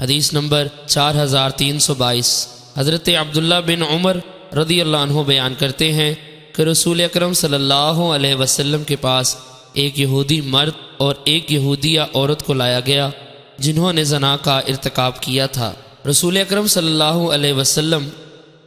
حدیث نمبر 4322۔ حضرت عبداللہ بن عمر رضی اللہ عنہ بیان کرتے ہیں کہ رسول اکرم صلی اللہ علیہ وسلم کے پاس ایک یہودی مرد اور ایک یہودیہ عورت کو لایا گیا جنہوں نے زنا کا ارتکاب کیا تھا۔ رسول اکرم صلی اللہ علیہ وسلم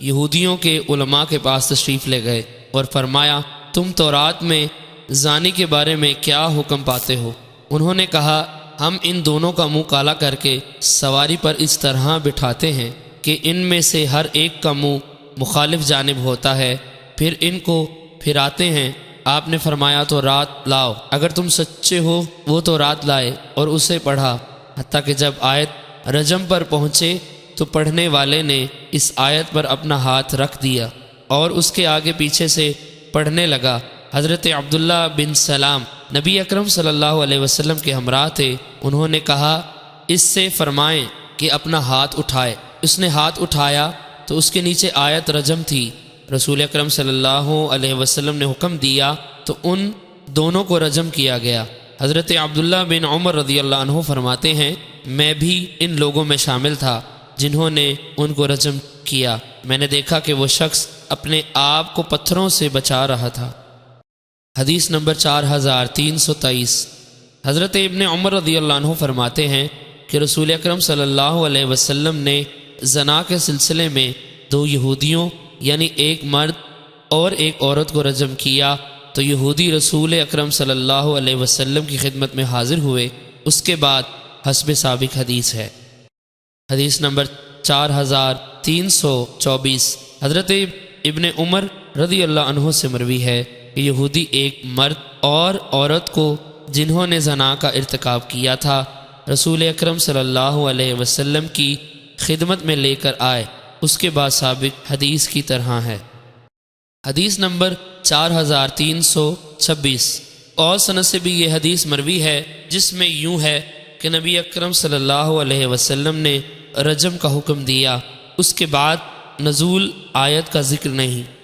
یہودیوں کے علماء کے پاس تشریف لے گئے اور فرمایا، تم تورات میں زانی کے بارے میں کیا حکم پاتے ہو؟ انہوں نے کہا، ہم ان دونوں کا منہ کالا کر کے سواری پر اس طرح بٹھاتے ہیں کہ ان میں سے ہر ایک کا منہ مخالف جانب ہوتا ہے، پھر ان کو پھراتے ہیں۔ آپ نے فرمایا، تو رات لاؤ۔ اگر تم سچے ہو وہ تو رات لائے اور اسے پڑھا، حتیٰ کہ جب آیت رجم پر پہنچے تو پڑھنے والے نے اس آیت پر اپنا ہاتھ رکھ دیا اور اس کے آگے پیچھے سے پڑھنے لگا۔ حضرت عبداللہ بن سلام نبی اکرم صلی اللہ علیہ وسلم کے ہمراہ تھے۔ انہوں نے کہا، اس سے فرمائیں کہ اپنا ہاتھ اٹھائے۔ اس نے ہاتھ اٹھایا تو اس کے نیچے آیت رجم تھی۔ رسول اکرم صلی اللہ علیہ وسلم نے حکم دیا تو ان دونوں کو رجم کیا گیا۔ حضرت عبداللہ بن عمر رضی اللہ عنہ فرماتے ہیں، میں بھی ان لوگوں میں شامل تھا جنہوں نے ان کو رجم کیا۔ میں نے دیکھا کہ وہ شخص اپنے آپ کو پتھروں سے بچا رہا تھا۔ حدیث نمبر 4323۔ حضرت ابن عمر رضی اللہ عنہ فرماتے ہیں کہ رسول اکرم صلی اللہ علیہ وسلم نے زنا کے سلسلے میں دو یہودیوں یعنی ایک مرد اور ایک عورت کو رجم کیا تو یہودی رسول اکرم صلی اللہ علیہ وسلم کی خدمت میں حاضر ہوئے۔ اس کے بعد حسب سابق حدیث ہے۔ حدیث نمبر 4324۔ حضرت ابن عمر رضی اللہ عنہ سے مروی ہے کہ یہودی ایک مرد اور عورت کو جنہوں نے زنا کا ارتکاب کیا تھا رسول اکرم صلی اللہ علیہ وسلم کی خدمت میں لے کر آئے۔ اس کے بعد سابق حدیث کی طرح ہے۔ حدیث نمبر 4326۔ اور سند سے بھی یہ حدیث مروی ہے جس میں یوں ہے کہ نبی اکرم صلی اللہ علیہ وسلم نے رجم کا حکم دیا، اس کے بعد نزول آیت کا ذکر نہیں۔